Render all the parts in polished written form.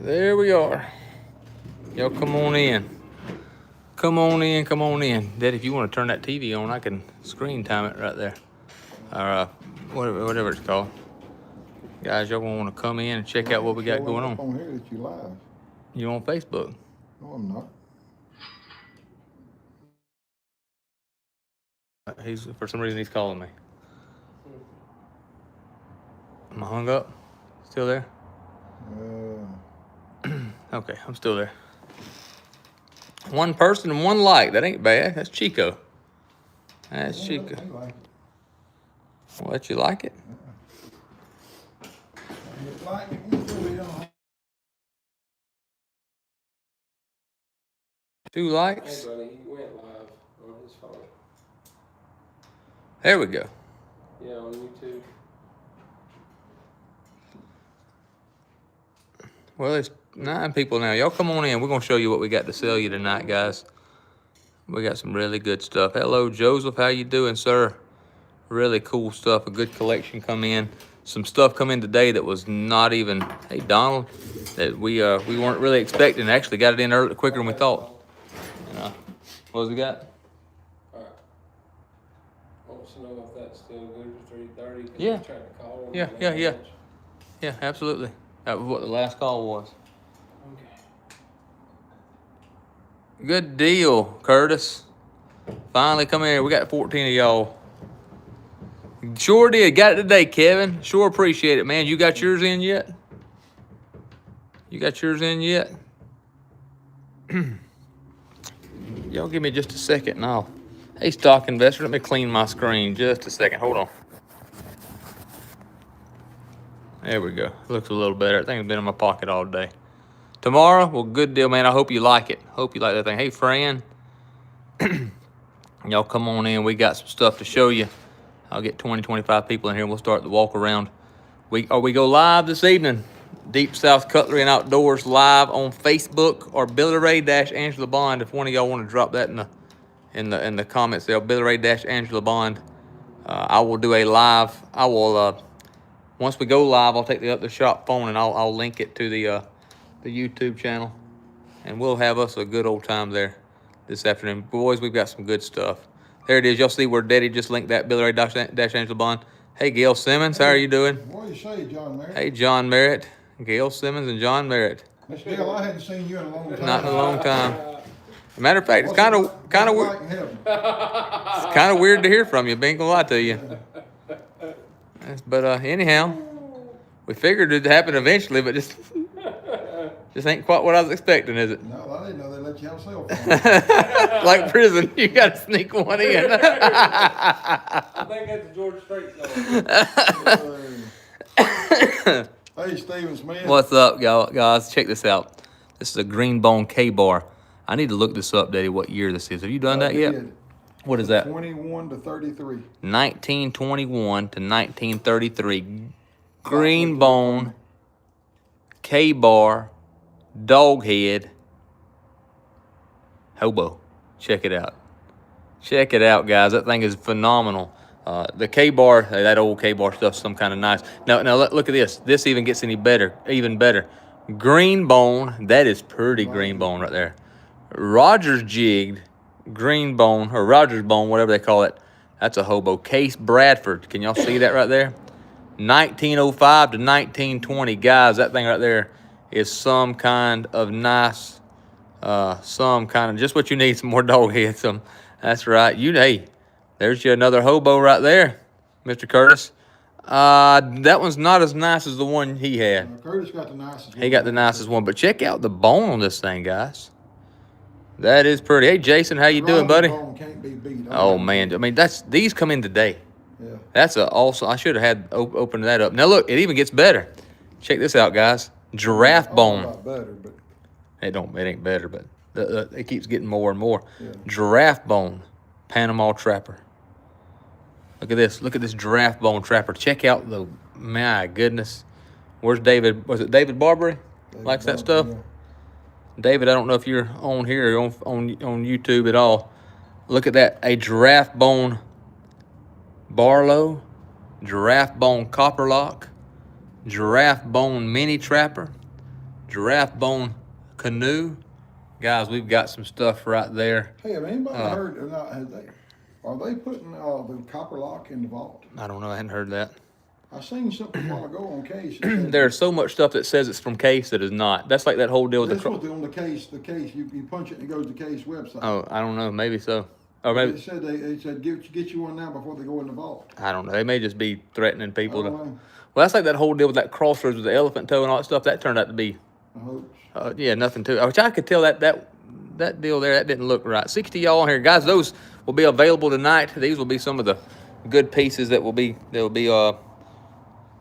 There we are. Y'all come on in. Come on in, come on in. Dad, if you want to turn that TV on, I can screen time it right there. Or whatever it's called. Guys, y'all want to come in and check out what we got going on. On here that you live. You on Facebook? No, I'm not. For some reason he's calling me. Am I hung up? Still there? Okay, I'm still there. One person and one like. That ain't bad. That's Chico. That's Chico. Like Well, let you like it. Two likes. Hey, buddy, he went live on his phone. There we go. Yeah, on YouTube. Well, there's 9 people now. Y'all come on in. We're going to show you what we got to sell you tonight, guys. We got some really good stuff. Hello, Joseph. How you doing, sir? Really cool stuff. A good collection come in. Some stuff come in today that was not even, hey, Donald, that we weren't really expecting. Actually got it in early, quicker than we thought. What has we got? All right. Wants to know if that's still good for 3:30. Yeah. He's trying to call him. Yeah. Yeah, absolutely. That was what the last call was. Okay. Good deal, Curtis. Finally come in here. We got 14 of y'all. Sure did. Got it today, Kevin. Sure appreciate it, man. You got yours in yet? You got yours in yet? Y'all give me just a second and I'll... Hey, stock investor, let me clean my screen just a second. Hold on. There we go. Looks a little better. I think it's been in my pocket all day. Tomorrow, well, good deal, man. I hope you like it. Hope you like that thing. Hey, Fran. Y'all come on in. We got some stuff to show you. I'll get 20, 25 people in here. We'll start the walk around. We go live this evening. Deep South Cutlery and Outdoors live on Facebook or Billy Ray - Angela Bond. If one of y'all want to drop that in the comments there, Billy Ray - Angela Bond. I will do a live. I will once we go live, I'll take the shop phone and I'll link it to the YouTube channel, and we'll have us a good old time there this afternoon. Boys, we've got some good stuff. There it is. Y'all see where Daddy just linked that Billy Ray - Angela Bond. Hey, Gail Simmons, how are you doing? What do you say, John Merritt? Hey, John Merritt. Gail Simmons and John Merritt. Miss Gail, I hadn't seen you in a long time. Not in a long time. Matter of fact, it's kind of weird. It's kind of weird to hear from you. Ain't gonna lie to you. But anyhow, we figured it'd happen eventually, but just ain't quite what I was expecting, is it? No, I didn't know they let you have a cell phone. Like prison, you got to sneak one in. I think that's George Strait song. Hey, Stephen Smith. What's up, y'all? Guys, check this out. This is a green bone K-bar. I need to look this up, Daddy, what year this is. Have you done that yet? What is that? 21 to 33. 1921 to 1933. Green bone K-bar dog head hobo. Check it out. Check it out, guys. That thing is phenomenal. The K-bar, that old K-bar stuff's some kind of nice. Now look at this. This even gets even better. Green bone. That is pretty green bone right there. Rogers jigged green bone, or Rogers bone, whatever they call it. That's a hobo. Case Bradford. Can y'all see that right there? 1905 to 1920. Guys, that thing right there is some kind of nice, just what you need, some more dog heads. That's right. Hey, there's you another hobo right there, Mr. Curtis. That one's not as nice as the one he had. Curtis got the nicest one. He got the nicest one, but check out the bone on this thing, guys. That is pretty. Hey, Jason, how you doing, buddy? Bone can't be beat. Oh, man. I mean, these come in today. Yeah. That's awesome. I should have had opened that up. Now, look, it even gets better. Check this out, guys. Giraffe bone. A lot better, but It ain't better, but it keeps getting more and more. Yeah. Giraffe bone, Panama trapper. Look at this. Look at this giraffe bone trapper. Check out my goodness. Where's David? Was it David Barbary? Likes that stuff? Yeah. David, I don't know if you're on here or on YouTube at all. Look at that. A giraffe bone Barlow, giraffe bone copper lock, giraffe bone mini trapper, giraffe bone canoe. Guys, we've got some stuff right there. Hey, have anybody heard or not? Are they putting the copper lock in the vault? I don't know. I hadn't heard that. I seen something a while ago on case. That said There's so much stuff that says it's from Case that is not. That's like that whole deal with this the. was on the case. The case you punch it and it goes to the case website. Oh, I don't know. Maybe so. Or maybe They said get you one now before they go in the vault. I don't know. They may just be threatening people to. I don't know. Well, that's like that whole deal with that crossroads with the elephant toe and all that stuff. That turned out to be, I hope. yeah, nothing to. Which I could tell that deal there that didn't look right. 60 y'all on here, guys. Those will be available tonight. These will be some of the good pieces that will be.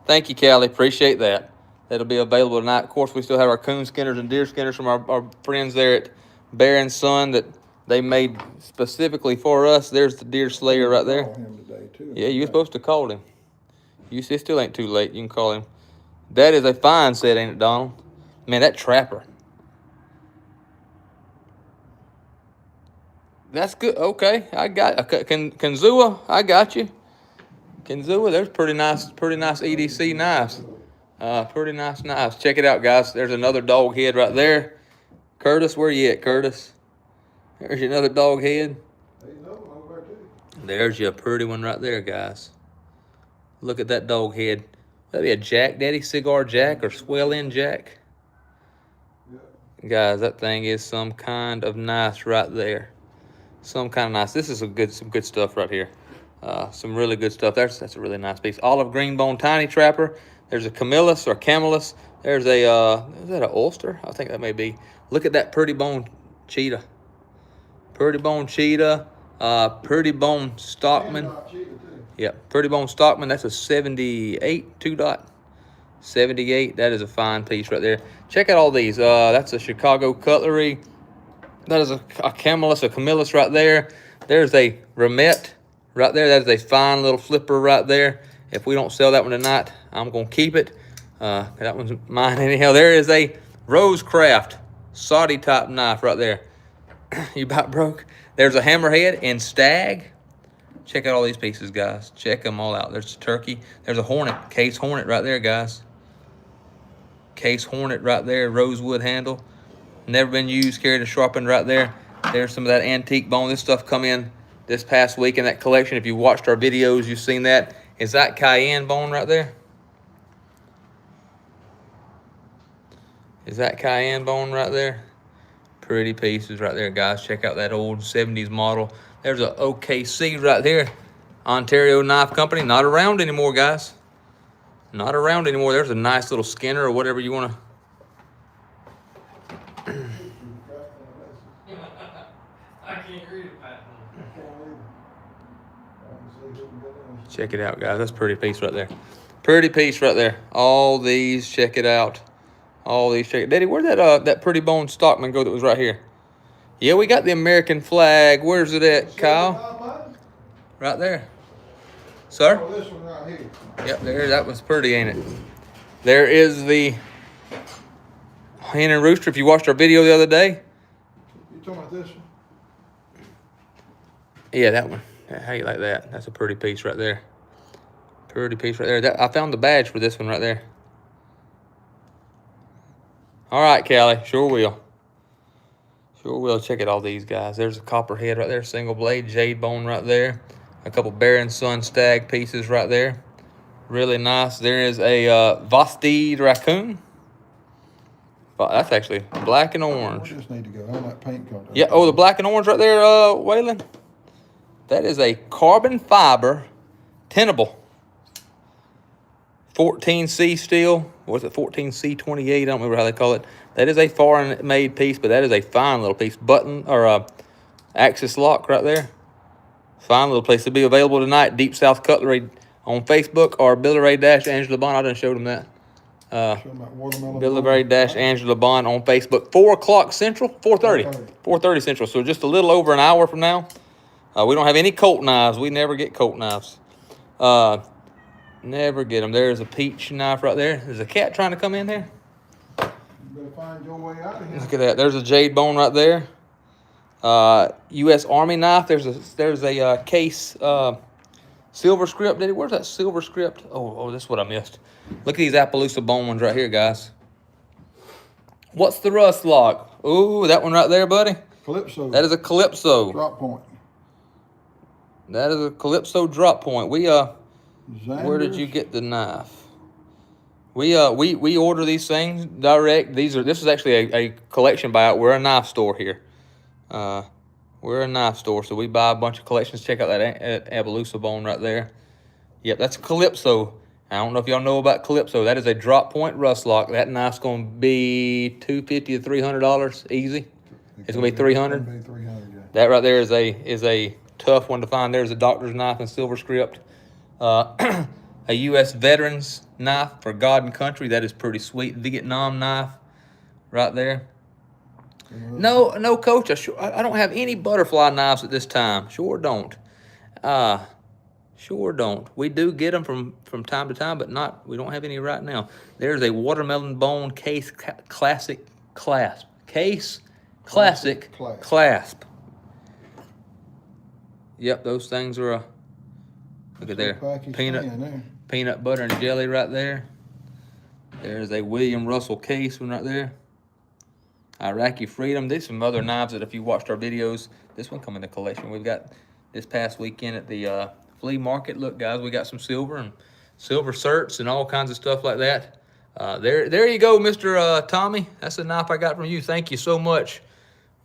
Thank you, Callie. Appreciate that. That'll be available tonight. Of course, we still have our coon skinners and deer skinners from our friends there at Bear and Son that they made specifically for us. There's the deer slayer right there. Call him today too. Yeah, you were supposed to call him. You see, it still ain't too late. You can call him. That is a fine set, ain't it, Donald? Man, that trapper. That's good. Okay, I got Kanzua. I got you. Kanzua, there's pretty nice EDC knives. Pretty nice knives. Check it out, guys. There's another dog head right there. Curtis, where you at, Curtis? There's another dog head. There's your pretty one right there, guys. Look at that dog head. That'd be a Jack Daddy cigar Jack or swell in Jack. Guys, that thing is some kind of nice right there. Some kind of nice. This is some good stuff right here. Some really good stuff. That's a really nice piece. Olive green bone tiny trapper. There's a Camillus or Camelus. There's a is that an Ulster? I think that may be. Look at that pretty bone cheetah. Pretty bone cheetah. Pretty bone Stockman. Yep, pretty bone Stockman. That's a 78 2-dot. 78. That is a fine piece right there. Check out all these. That's a Chicago Cutlery. That is a Camelus, a Camillus right there. There's a Remet right there. That is a fine little flipper right there. If we don't sell that one tonight, I'm going to keep it. That one's mine anyhow. There is a Rosecraft Saudi type knife right there. You about broke? There's a Hammerhead and Stag. Check out all these pieces, guys. Check them all out. There's a Turkey. There's a Hornet, Case Hornet right there, guys. Case Hornet right there, rosewood handle. Never been used, carried and sharpened right there. There's some of that antique bone. This stuff come in this past week in that collection. If you watched our videos, you've seen that. Is that Cayenne bone right there? Is that Cayenne bone right there? Pretty pieces right there, guys. Check out that old 70s model. There's a OKC right there. Ontario Knife Company. Not around anymore, guys. Not around anymore. There's a nice little Skinner or whatever you want to. I can't read it, Pat. Check it out, guys. That's a pretty piece right there. Pretty piece right there. All these, check it out. All these, check it. Daddy, where'd that pretty bone Stockman go that was right here? Yeah, we got the American flag. Where's it at, Kyle? Right there. Sir? Oh, this one right here. Yep, there. That was pretty, ain't it? There is the Hen and Rooster. If you watched our video the other day. You talking about this one? Yeah, that one. How you like that? That's a pretty piece right there. Pretty piece right there. I found the badge for this one right there. All right, Callie. Sure will. Sure will. Check out all these guys. There's a copperhead right there. Single blade. Jade bone right there. A couple Bear and Son stag pieces right there. Really nice. There is a Vastid raccoon. But that's actually black and orange. We just need to go on that paint color. Yeah. Oh, the black and orange right there, Waylon. That is a carbon fiber tenable. 14C steel. What's it? 14C28. I don't remember how they call it. That is a foreign made piece, but that is a fine little piece. Button or axis lock right there. Fine little piece. It'll be available tonight. Deep South Cutlery on Facebook or Billy Ray Angela Bond. I done showed them that. Billy Ray Angela Bond on Facebook. 4 o'clock Central. 4:30. 4:30 Central. So just a little over an hour from now. We don't have any Colt knives. We never get Colt knives. Never get them. There's a peach knife right there. There's a cat trying to come in here. You better find your way out of here. Look at that. There's a jade bone right there. U.S. Army knife. There's a case silver script. Daddy, where's that silver script? Oh, this is what I missed. Look at these Appaloosa bone ones right here, guys. What's the rust lock? Ooh, that one right there, buddy. Calypso. That is a Calypso. Drop point. That is a Calypso drop point. Where did Xander's. you get the knife? We order these things direct. This is actually a collection buyout. We're a knife store here. We're a knife store, so we buy a bunch of collections. Check out that Appaloosa bone right there. Yep, that's a Calypso. I don't know if y'all know about Calypso. That is a drop point rust lock. That knife's gonna be $250 to $300 easy. It's gonna be 300. It's gonna be 300, yeah. That right there is a tough one to find. There's a doctor's knife in silver script. A U.S. veterans knife for God and country. That is pretty sweet. Vietnam knife right there. No, Coach. I don't have any butterfly knives at this time. Sure don't. Sure don't. We do get them from time to time, but we don't have any right now. There's a watermelon bone case classic clasp. Case classic clasp. Yep, those things are look at there. Peanut butter and jelly right there. There's a William Russell case one right there. Iraqi Freedom. There's some other knives that if you watched our videos, this one come in the collection. We've got this past weekend at the flea market. Look, guys, we got some silver certs and all kinds of stuff like that. There you go, Mr. Tommy. That's a knife I got from you. Thank you so much.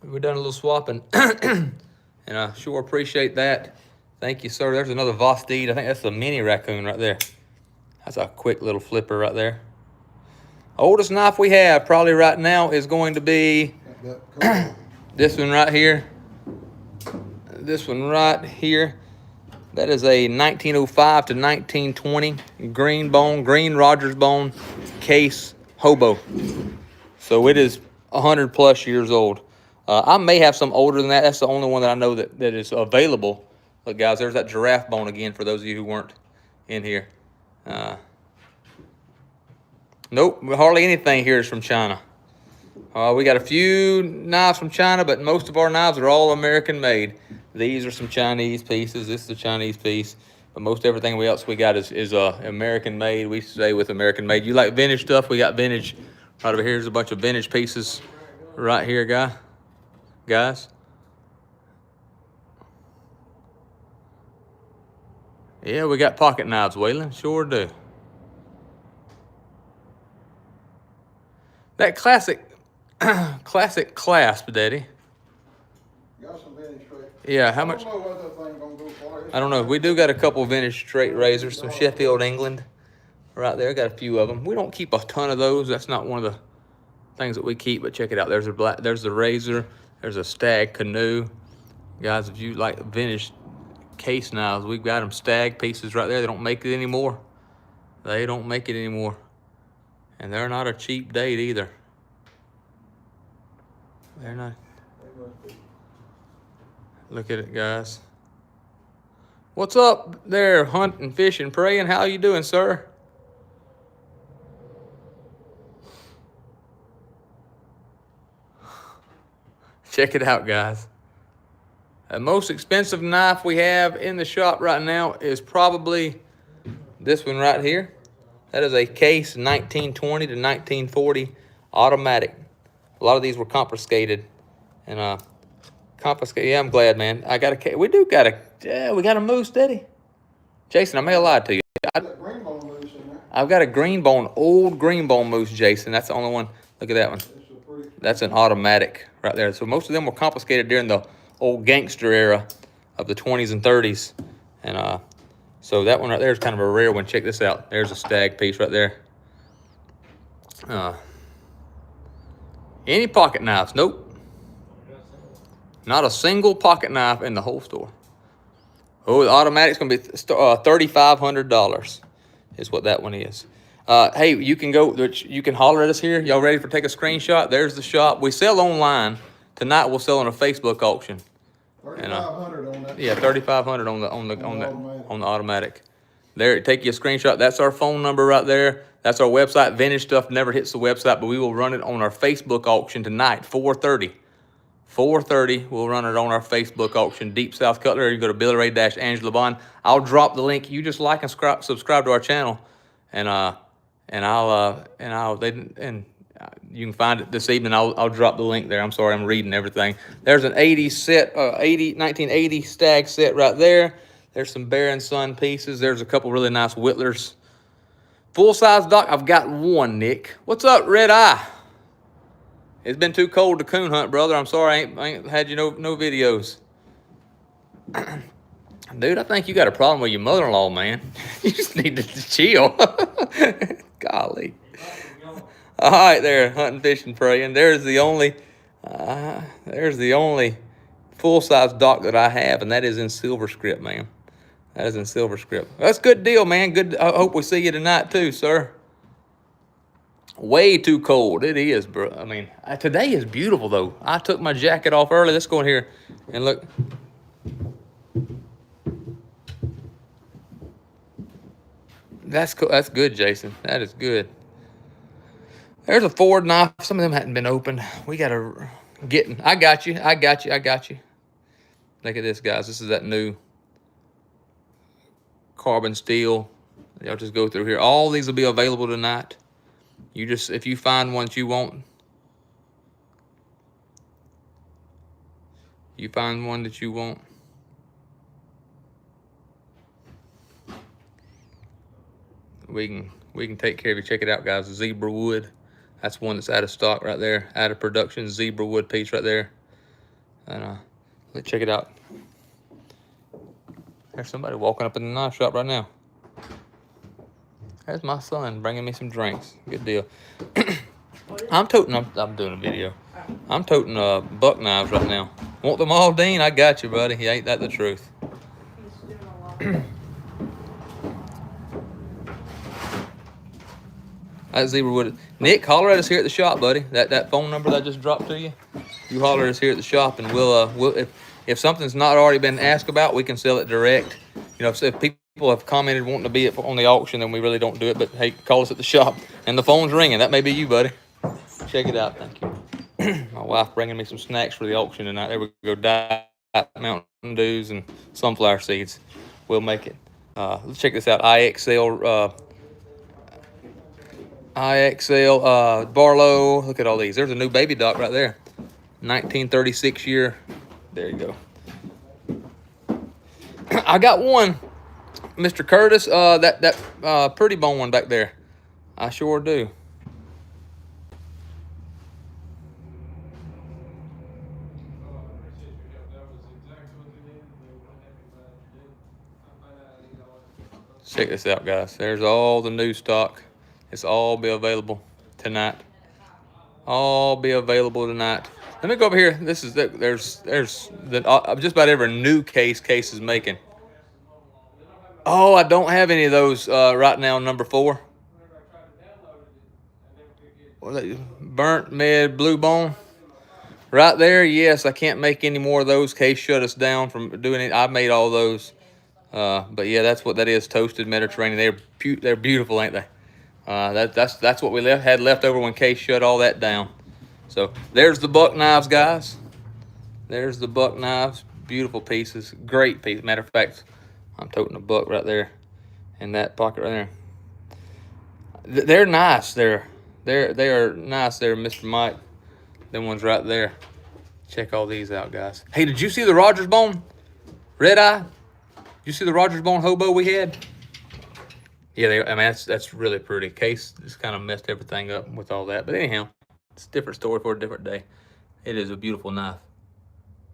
We've done a little swapping, and I sure appreciate that. Thank you, sir. There's another Vosteed. I think that's the mini raccoon right there. That's a quick little flipper right there. Oldest knife we have probably right now is going to be this one right here. This one right here. That is a 1905 to 1920 green Rogers bone case hobo. So it is 100 plus years old. I may have some older than that. That's the only one that I know that is available. Look, guys, there's that giraffe bone again for those of you who weren't in here. Nope, hardly anything here is from China. We got a few knives from China, but most of our knives are all American made. These are some Chinese pieces. This is a Chinese piece. But most everything else we got is American made. We stay with American made. You like vintage stuff? We got vintage. Right over here is a bunch of vintage pieces right here, guys. Yeah, we got pocket knives, Waylon. Sure do. That classic clasp, Daddy. Got some vintage straight. Yeah, how much? I don't know what that thing gonna go for. I don't know. We do got a couple vintage straight razors, some Sheffield, England, right there. Got a few of them. We don't keep a ton of those. That's not one of the things that we keep. But check it out. There's the razor. There's a Stag canoe. Guys, if you like vintage case knives, we've got them Stag pieces right there. They don't make it anymore. They don't make it anymore. And they're not a cheap date either. They're not. Look at it, guys. What's up there, hunting, fishing, praying? How you doing, sir? Check it out, guys. The most expensive knife we have in the shop right now is probably this one right here. That is a case 1920 to 1940 automatic. A lot of these were confiscated. And confiscated, yeah, I'm glad, man. I got a, we got a moose, Daddy. Jason, I may have lied to you. I've got a old green bone moose, Jason. That's the only one. Look at that one. That's an automatic right there. So most of them were confiscated during the old gangster era of the 20s and 30s. And so that one right there is kind of a rare one. Check this out. There's a Stag piece right there. Any pocket knives? Nope. Not a single pocket knife in the whole store. Oh, the automatic's going to be $3,500 is what that one is. Hey, you can holler at us here. Y'all ready for take a screenshot? There's the shop. We sell online. Tonight we'll sell on a Facebook auction. 3,500 on that. Yeah, 3,500 on the automatic. There, take you a screenshot. That's our phone number right there. That's our website. Vintage stuff never hits the website, but we will run it on our Facebook auction tonight, 4:30. 4:30, we'll run it on our Facebook auction, Deep South Cutlery. You go to Billy Ray-Angela Bond. I'll drop the link. You just like and subscribe to our channel, and I You can find it this evening. I'll drop the link there. I'm sorry, I'm reading everything. There's an 80 set, 1980 stag set right there. There's some Bear and Son pieces. There's a couple really nice Whittlers. Full-size dock, I've got one, Nick. What's up, Red Eye? It's been too cold to coon hunt, brother. I'm sorry, I ain't had you no videos. Dude, I think you got a problem with your mother-in-law, man. You just need to chill. Golly. All right, there, hunting, fishing, praying. There's the only full-size dock that I have, and that is in silver script, man. That is in silver script. That's a good deal, man. Good. I hope we see you tonight too, sir. Way too cold. It is, bro. I mean, today is beautiful though. I took my jacket off early. Let's go in here and look. That's cool. That's good, Jason. That is good. There's a Ford knife. Some of them hadn't been opened. We gotta get. I got you. I got you. I got you. Look at this, guys. This is that new carbon steel. Y'all just go through here. All these will be available tonight. You just, if you find one that you want, we can take care of you. Check it out, guys. Zebra wood. That's one that's out of stock right there, out of production. Zebra wood piece right there. And let's check it out. There's somebody walking up in the knife shop right now. There's my son bringing me some drinks. Good deal. I'm doing a video. I'm toting buck knives right now. Want them all, Dean? I got you, buddy. Ain't that the truth? That zebra wood. Nick, holler at us here at the shop, buddy. That phone number that I just dropped to you. You holler at us here at the shop, and we'll if something's not already been asked about, we can sell it direct. You know, if people have commented wanting to be on the auction, then we really don't do it. But hey, call us at the shop, and the phone's ringing. That may be you, buddy. Check it out. Thank you. My wife bringing me some snacks for the auction tonight. There we go. Diet Mountain Dews and sunflower seeds. We'll make it. Let's check this out. IXL Barlow. Look at all these. There's a new baby dock right there. 1936 year. There you go. I got one, Mr. Curtis. That pretty bone one back there. I sure do. Check this out, guys. There's all the new stock. It's all be available tonight. All be available tonight. Let me go over here. This is there's just about every new case is making. Oh, I don't have any of those right now. Number 4. Burnt mid blue bone. Right there. Yes, I can't make any more of those. Case shut us down from doing it. I made all those. But yeah, that's what that is. Toasted Mediterranean. They're beautiful, ain't they? That's what we had left over when Case shut all that down. So there's the buck knives, guys. There's the buck knives. Beautiful pieces. Great piece. Matter of fact, I'm toting a buck right there in that pocket right there. They're nice. They are nice there, Mr. Mike. Them ones right there. Check all these out, guys. Hey, did you see the Rogers bone? Red Eye? Did you see the Rogers bone hobo we had? Yeah, I mean, that's really pretty. Case just kind of messed everything up with all that. But anyhow, it's a different story for a different day. It is a beautiful knife.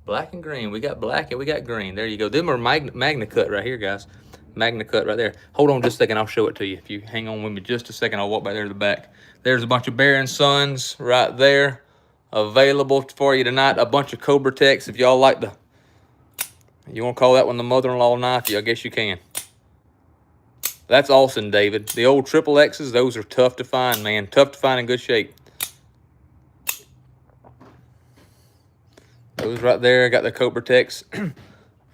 Black and green. We got black and we got green. There you go. Them are Magna Cut right here, guys. Magna Cut right there. Hold on just a second. I'll show it to you. If you hang on with me just a second, I'll walk back there to the back. There's a bunch of Bear and Sons right there available for you tonight. A bunch of Cobra Techs. If y'all like you want to call that one the mother-in-law knife, I guess you can. That's Austin, David. The old triple X's, those are tough to find, man. Tough to find in good shape. Those right there, got the Cobra Techs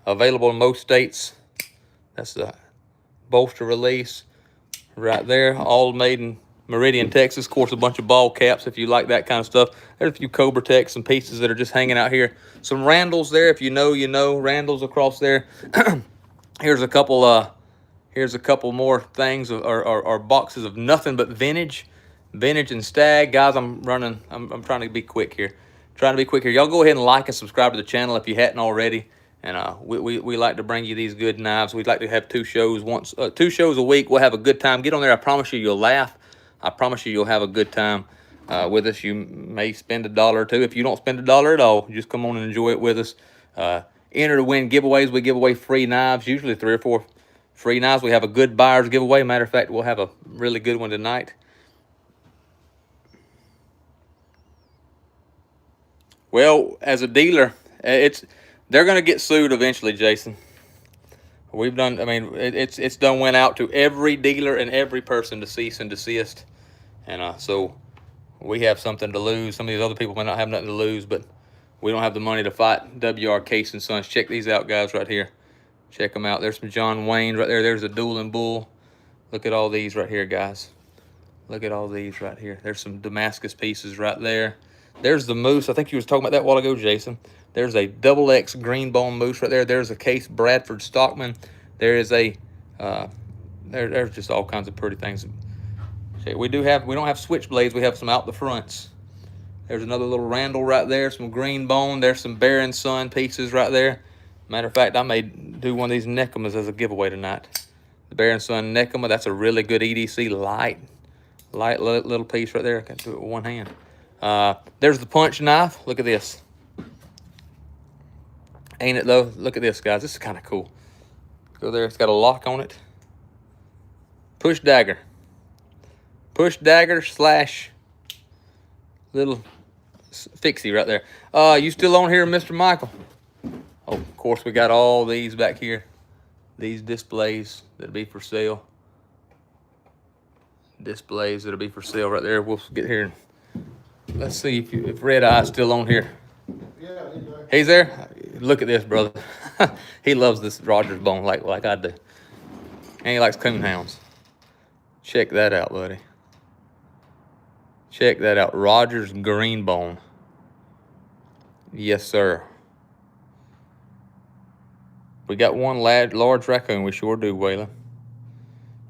available in most states. That's the bolster release right there, all made in Meridian, Texas. Of course, a bunch of ball caps if you like that kind of stuff. There's a few Cobra Techs, some pieces that are just hanging out here. Some Randalls there, if you know, you know. Randalls across there. Here's a couple more things or boxes of nothing but vintage. Vintage and Stag. Guys, I'm trying to be quick here. Y'all go ahead and like and subscribe to the channel if you hadn't already. And we like to bring you these good knives. We'd like to have two shows a week. We'll have a good time. Get on there. I promise you, you'll laugh. I promise you, you'll have a good time with us. You may spend $1 or $2. If you don't spend $1 at all, just come on and enjoy it with us. Enter to win giveaways. We give away free knives, usually 3 or 4 free knives. We have a good buyer's giveaway. Matter of fact, we'll have a really good one tonight. Well, as a dealer, they're going to get sued eventually, Jason. We've done, I mean, it's done went out to every dealer and every person to cease and desist. And so we have something to lose. Some of these other people may not have nothing to lose, but we don't have the money to fight W.R. Case and Sons. Check these out, guys, right here. Check them out. There's some John Wayne right there. There's a Dueling Bull. Look at all these right here, guys. Look at all these right here. There's some Damascus pieces right there. There's the moose. I think you was talking about that a while ago, Jason. There's a XX green bone moose right there. There's a Case Bradford Stockman. There is a there's just all kinds of pretty things. We don't have switchblades. We have some out the fronts. There's another little Randall right there. Some green bone. There's some Bear and Son pieces right there. Matter of fact, I may do one of these Nekomas as a giveaway tonight. The Bear and Son Nekoma. That's a really good EDC light little piece right there. I can do it with one hand. There's the punch knife. Look at this. Ain't it though? Look at this, guys. This is kind of cool. Go there. It's got a lock on it. Push dagger. Push dagger slash little fixie right there. You still on here, Mr. Michael? Oh, of course, we got all these back here. These displays that'll be for sale. Displays that'll be for sale right there. We'll get here. Let's see if Red Eye's still on here. Yeah, He's there? Look at this, brother. He loves this Rogers bone like I do. And he likes coonhounds. Check that out, buddy. Check that out. Rogers green bone. Yes, sir. We got one large raccoon. We sure do, Waylon.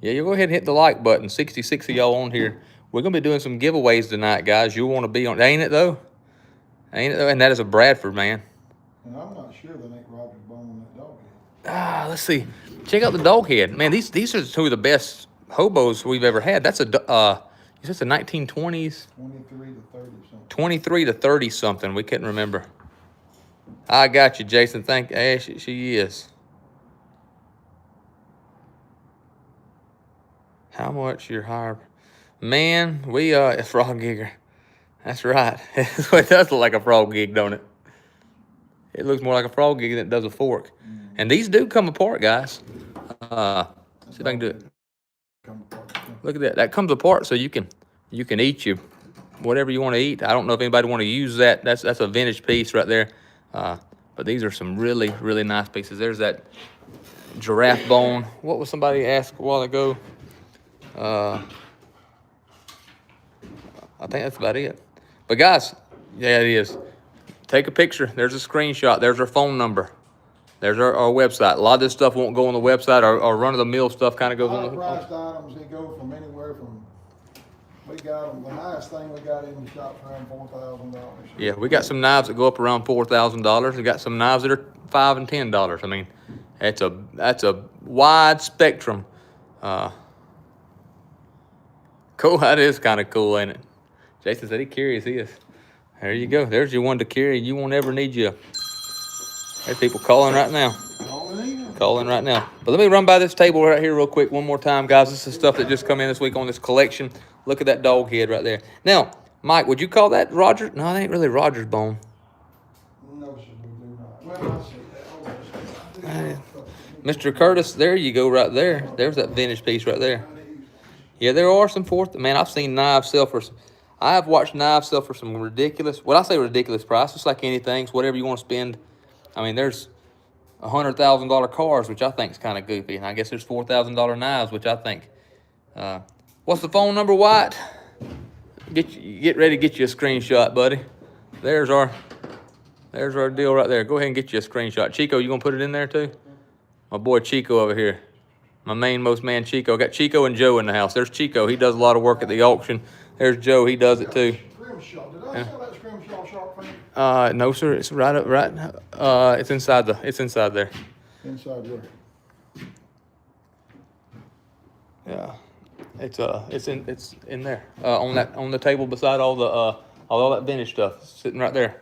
Yeah, you go ahead and hit the like button. 66 of y'all on here. We're going to be doing some giveaways tonight, guys. You'll want to be on. Ain't it, though? Ain't it, though? And that is a Bradford, man. And I'm not sure that ain't Roger's bone on that dog head. Let's see. Check out the dog head. Man, these are two of the best hobos we've ever had. That's a 1920s? 23 to 30 something. 23 to 30 something. We couldn't remember. I got you, Jason. Thank you. She is. How much your hire? Man, we a frog gigger. That's right. It does look like a frog gig, don't it? It looks more like a frog gig than it does a fork. And these do come apart, guys. See if I can do it. Look at that. That comes apart so you can eat whatever you want to eat. I don't know if anybody want to use that. That's a vintage piece right there. But these are some really, really nice pieces. There's that giraffe bone. What was somebody asked a while ago? I think that's about it. But guys, yeah, it is. Take a picture. There's a screenshot. There's our phone number. There's our website. A lot of this stuff won't go on the website. Our run-of-the-mill stuff kind of goes on the priced items, they go from anywhere from, we got them, the highest thing we got in the shop around $4,000. Yeah, we got some knives that go up around $4,000. We got some knives that are $5 and $10. I mean, that's a wide spectrum. Cool. That is kind of cool, ain't it? Jason said he carries his. There you go. There's your one to carry. You won't ever need you. There's people calling right now. Calling right now. But let me run by this table right here real quick one more time, guys. This is stuff that just come in this week on this collection. Look at that dog head right there. Now, Mike, would you call that Roger? No, it ain't really Roger's bone. No, sir, we do not. Well, I see that. Mr. Curtis, there you go right there. There's that vintage piece right there. Yeah, there are some man, I've seen knives sell for I have watched knives sell for some ridiculous, what I say ridiculous price, just like anything, whatever you want to spend. I mean, there's $100,000 cars, which I think is kind of goofy. And I guess there's $4,000 knives, which I think. What's the phone number, White? Get ready to get you a screenshot, buddy. There's our deal right there. Go ahead and get you a screenshot. Chico, you gonna put it in there too? My boy Chico over here. My most man Chico. Got Chico and Joe in the house. There's Chico. He does a lot of work at the auction. There's Joe. He does it too. Scrimshaw. Did I sell that Scrimshaw shark fin? No, sir. It's right up, right. It's inside the. It's inside there. Inside there. Yeah. It's in there. On the table beside all that vintage stuff, sitting right there.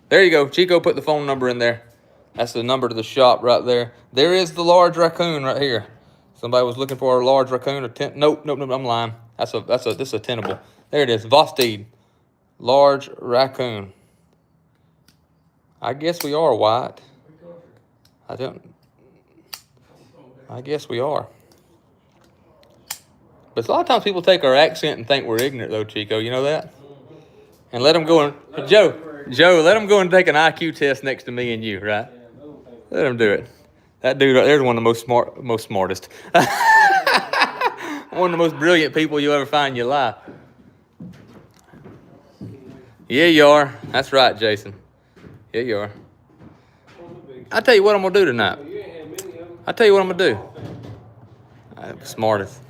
There you go. Chico put the phone number in there. That's the number to the shop right there. There is the large raccoon right here. Somebody was looking for a large raccoon or nope, I'm lying. This is a tenable. There it is. Vosteed. Large raccoon. I guess we are white. I guess we are. But a lot of times people take our accent and think we're ignorant though, Chico. You know that? And let them go and Joe, let them go and take an IQ test next to me and you, right? Let them do it. That dude right there's one of the most smartest. One of the most brilliant people you'll ever find in your life. Yeah, you are. That's right, Jason. Yeah, you are. I'll tell you what I'm going to do tonight. I'll tell you what I'm going to do. Smartest.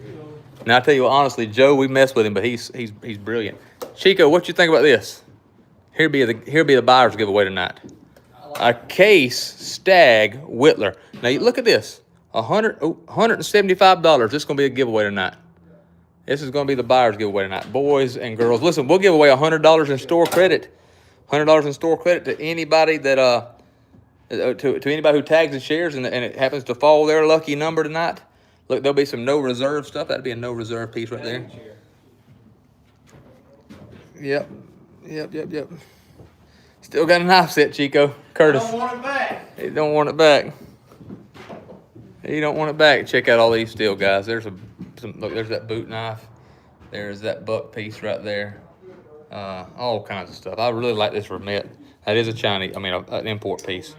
Now, I'll tell you what, honestly, Joe, we mess with him, but he's brilliant. Chico, what you think about this? Here'll be the buyer's giveaway tonight. A Case Stag Whittler. Now, you look at this. $175. This is going to be a giveaway tonight. This is going to be the buyer's giveaway tonight. Boys and girls. Listen, we'll give away $100 in store credit. $100 in store credit to anybody that to anybody who tags and shares and it happens to fall their lucky number tonight. Look, there'll be some no reserve stuff. That'd be a no reserve piece right there. Yep. Still got a knife set, Chico. Curtis. I don't want it back. He don't want it back. He don't want it back. Check out all these steel, guys. There's look, there's that boot knife. There's that buck piece right there. All kinds of stuff. I really like this Vermet. That is an import piece.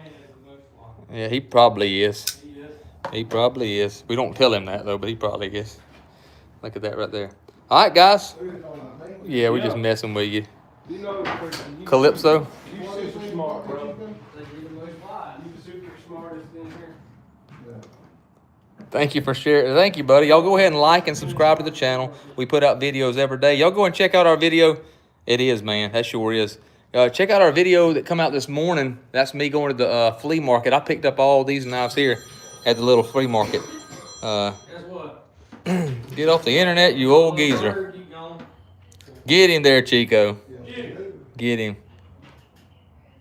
Yeah, he probably is. He probably is. We don't tell him that though, but he probably is. Look at that right there. All right, guys. Yeah, we're just messing with you. Calypso. You super smart, bro. You super smartest in here. Thank you for sharing. Thank you, buddy. Y'all go ahead and like and subscribe to the channel. We put out videos every day. Y'all go and check out our video. It is, man. That sure is. Check out our video that come out this morning. That's me going to the flea market. I picked up all these knives here at the little flea market. Guess what? Get off the internet, you old geezer. Get him there, Chico. Get him.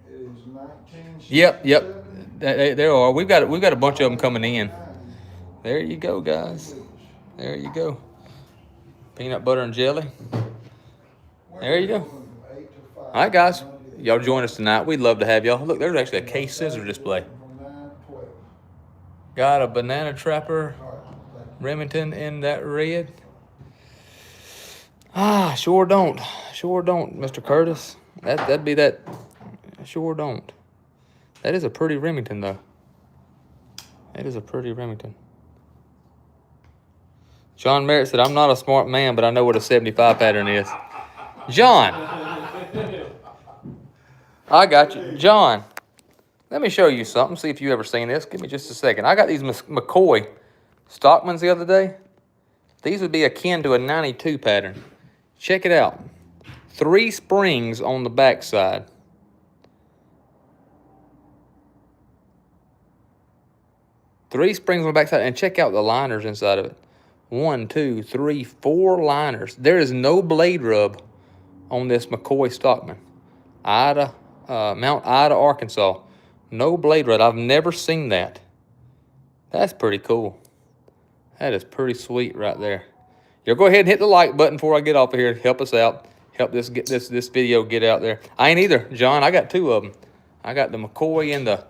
It is 1967. Yep. There are. We've got a bunch of them coming in. There you go, guys. There you go. Peanut butter and jelly. There you go. All right, guys. Y'all join us tonight. We'd love to have y'all. Look, there's actually a Case scissor display. Got a Banana Trapper Remington in that red. Sure don't, Mr. Curtis. That'd be that. Sure don't. That is a pretty Remington, though. That is a pretty Remington. John Merritt said, "I'm not a smart man, but I know what a 75 pattern is." John, I got you, John. Let me show you something. See if you ever seen this. Give me just a second. I got these McCoy Stockmans the other day. These would be akin to a 92 pattern. Check it out. 3 springs on the backside. Three springs on the backside, and check out the liners inside of it. 1, 2, 3, 4 liners. There is no blade rub on this McCoy Stockman. Mount Ida, Arkansas. No blade rub. I've never seen that. That's pretty cool. That is pretty sweet right there. Y'all go ahead and hit the like button before I get off of here. Help us out. Help this video get out there. I ain't either, John. I got 2 of them. I got the McCoy and the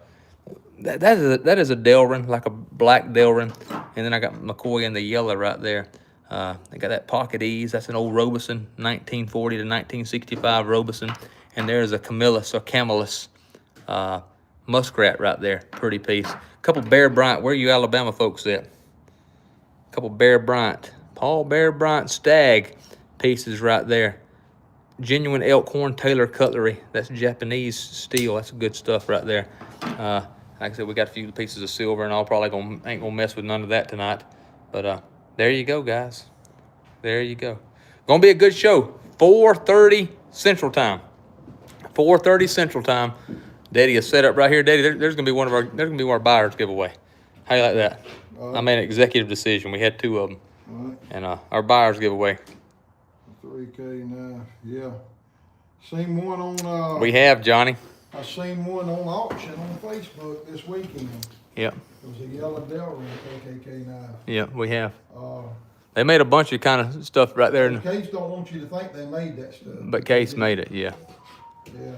that is a Delrin, like a black Delrin, and then I got McCoy in the yellow right there. I got that Pocket Ease. That's an old Robeson, 1940 to 1965 Robeson, and there's a Camillus Muskrat right there. Pretty piece. Couple Bear Bryant. Where you Alabama folks at? Couple Bear Bryant. Paul Bear Bryant Stag pieces right there. Genuine Elkhorn Taylor Cutlery. That's Japanese steel. That's good stuff right there. Like I said, we got a few pieces of silver, and I'll probably ain't gonna mess with none of that tonight. But there you go, guys. There you go. Gonna be a good show. 4:30 Central Time. 4:30 Central Time. Daddy is set up right here. Daddy, there's gonna be one of our buyers giveaway. How you like that? I made an executive decision. We had 2 of them, All right. and our buyers giveaway. 3K now, yeah. Seen one on, We have Johnny. I seen one on auction on Facebook this weekend. Yep. It was a yellow Delrin KKK knife. Yep. We have. Uh, They made a bunch of kind of stuff right there, Case don't want you to think they made that stuff. but Case made it. Yeah. Yeah,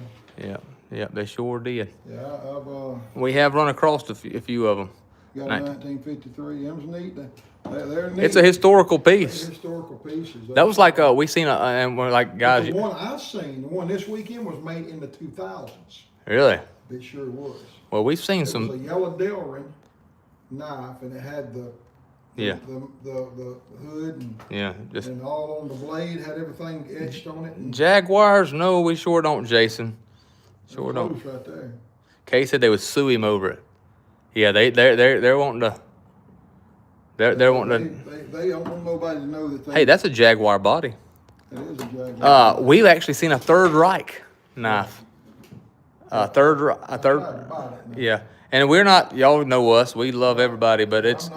Yep. Yep. They sure did. yeah, I've, We have run across a few of them. got Nice. 1953, them's neat. They're neat. It's a historical They're piece. historical pieces. That was like we seen and we're like, guys. The one I seen, the one this weekend was made in the 2000s. Really? It sure was. Well, we've seen It was a some. yellow Delrin knife, and it had the Yeah. the hood and, Yeah. Just and all on the blade, had everything etched on it. And Jaguars. No, we sure don't, Jason. Sure don't. close right there. Kay said they would sue him over it. Yeah, they're wanting to. They're wanting to. They don't want nobody to know that they. Hey, that's a Jaguar body. It is a Jaguar. We've actually seen a Third Reich knife. A third. I tried to buy that knife. Yeah, and we're not. Y'all know us. We love everybody, but it's. I'm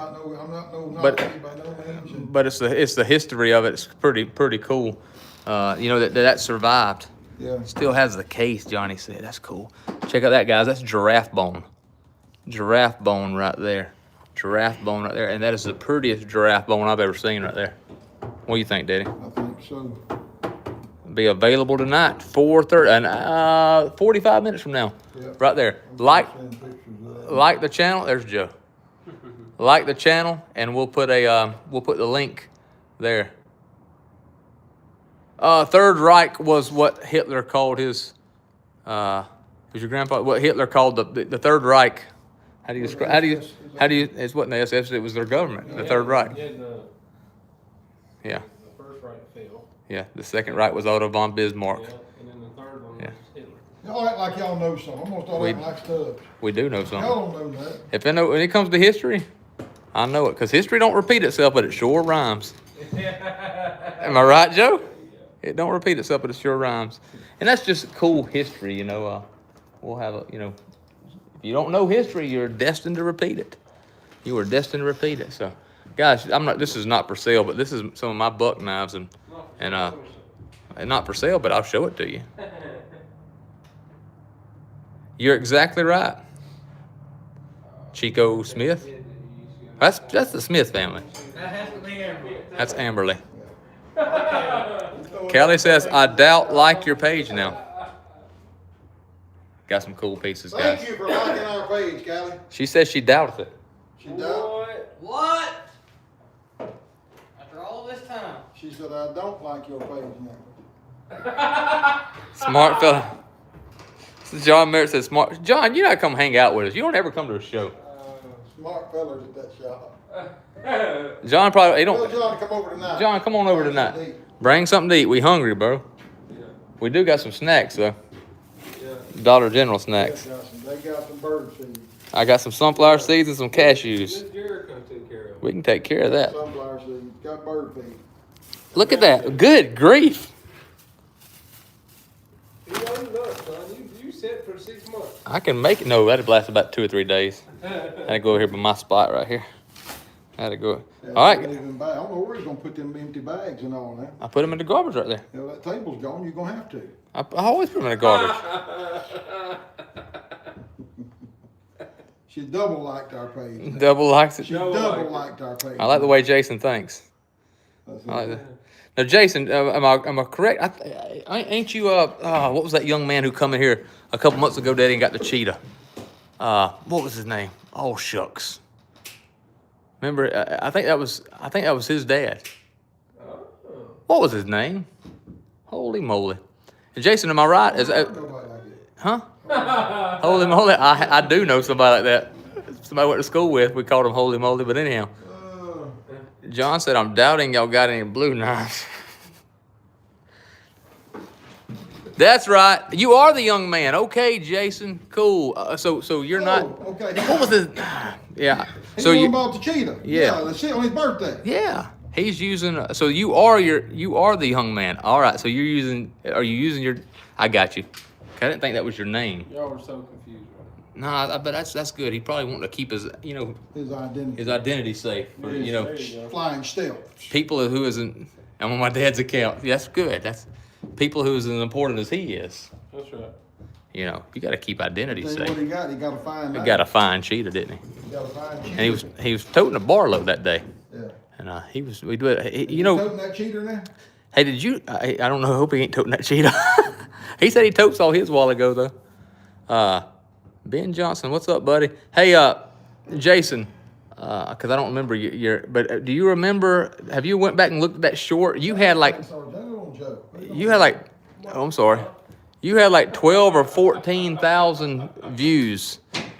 not no but- Nazi by no means. And But it's the history of it. It's pretty cool. You know that survived. yeah, Still has the case. Johnny said that's cool. Check out that, guys. That's giraffe bone. Giraffe bone right there. Giraffe bone right there, and that is the prettiest giraffe bone I've ever seen right there. What do you think, Daddy? I think so. Be available tonight, 4:30, and 45 minutes from now, Yeah. right there. Send pictures of that. Like the channel. There's Joe. Like the channel, and we'll put the link there. Third Reich was what Hitler called his. Was your grandpa what Hitler called the Third Reich? How do you describe? How do you? It's what in the SS. It was their government. The Third Reich. Yeah, the Yeah, first right fell. yeah. The Second Reich was Otto von Bismarck. Yeah, and then the third one Yeah. was Hitler. Y'all act like y'all know something. I'm gonna start We- acting like stuff. We do know something. Y'all don't know that. If I know when it comes to history, I know it because history don't repeat itself, but it sure rhymes. Am I right, Joe? It don't repeat itself, but it sure rhymes. And that's just cool history, you know. We'll have a, if you don't know history, you're destined to repeat it. You are destined to repeat it. So, guys, this is not for sale, but this is some of my buck knives and not for sale, but I'll show it to you. You're exactly right. Chico Smith. That's the Smith family. That has to be Amber. That's Amberly. Kelly says, I doubt like your page now. Got some cool pieces, Thank guys. you for liking our page, Callie. She says she doubts it. She does. What? After all this time. She said, I don't like your page now. Smart fella. John Merritt says, smart. John, you gotta come hang out with us. You don't ever come to a show. Smart fellas at that shop. John probably, he Tell don't. John to come over tonight. John, come on over Bring something to tonight. eat. Bring something to eat. We hungry, bro. We do got some snacks, though. Dollar General snacks. They got some bird seed. I got some sunflower seeds and some cashews. This Jericho took care of. We can take care of that. Sunflower seed. Got bird feed. Look at that. Good grief. You loaded up, son. You set for 6 months. I can make it. No, that'd last about 2 or 3 days. I had to go over here by my spot right here. I had to go. Yeah, All right. I don't know where he's gonna put them empty bags and all that. I put them in the garbage right there. You know, that table's gone, you're gonna have to. I always put them in the garbage. She double liked our page. Double likes it. She Double double liked liked our page. I like the way Jason thinks. That's I like it. that. Now, Jason, am I correct? Ain't you, what was that young man who come in here a couple months ago, Daddy, and got the cheetah? What was his name? Oh, shucks. Remember, I think that was his dad. What was his name? Holy moly. And Jason, am I right? Nobody like it. Huh? Holy moly. I do know somebody like that. Somebody I went to school with. We called him Holy Moly, but anyhow. John said, I'm doubting y'all got any blue knives. That's right. You are the young man. Okay, Jason. Cool. So you're not. Okay. What was his? Yeah. He So went you. and bought the cheetah. Yeah. The shit on his birthday. Yeah. He's using. So you are the hung man. All right. So you're using. Are you using your? I got you. I didn't think that was your name. Y'all were so confused, right? Nah, but that's good. He probably wanted to keep his His identity. identity safe. For, There you go. Flying stealth. people who isn't. I'm on my dad's account. That's good. That's people who is as important as he is. That's right. You know, you got to keep identity Tell you safe. what he got. He got a fine. He got a fine cheater, didn't he? He got a fine. And he was toting a bar load that day. Yeah. And we do it. You know, toting that cheater now? hey, did you? I don't know. I hope he ain't toting that cheater. He said he totes all his a while ago though. Ben Johnson, what's up, buddy? Hey, Jason, because I don't remember your. But do you remember? Have you went back and looked at that short? You had like. You had like. Oh, I'm sorry. You had like 12 or 14,000 views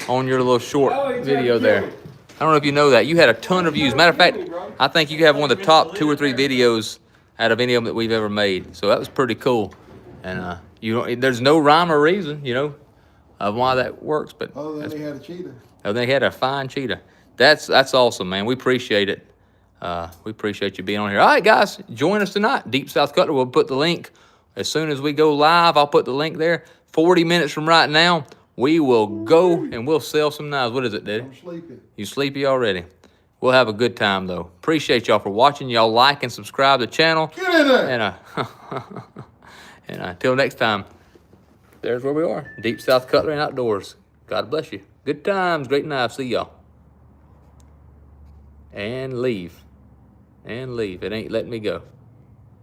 on your little short video there. I don't know if you know that. You had a ton of views. Matter of fact, I think you have one of the top 2 or 3 videos out of any of them that we've ever made. So that was pretty cool. And there's no rhyme or reason, of why that works. But Other than he had a cheater. they had a fine cheetah. That's awesome, man. We appreciate it. We appreciate you being on here. All right, guys, join us tonight. Deep South Cutlery. We'll put the link as soon as we go live. I'll put the link there. 40 minutes from right now, we will go and we'll sell some knives. What is it, Daddy? I'm sleepy. You sleepy already? We'll have a good time, though. Appreciate y'all for watching. Y'all like and subscribe to the channel. Get in there. And until next time, there's where we are. Deep South Cutlery and Outdoors. God bless you. Good times, great knives. See y'all. And leave. It ain't letting me go.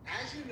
As you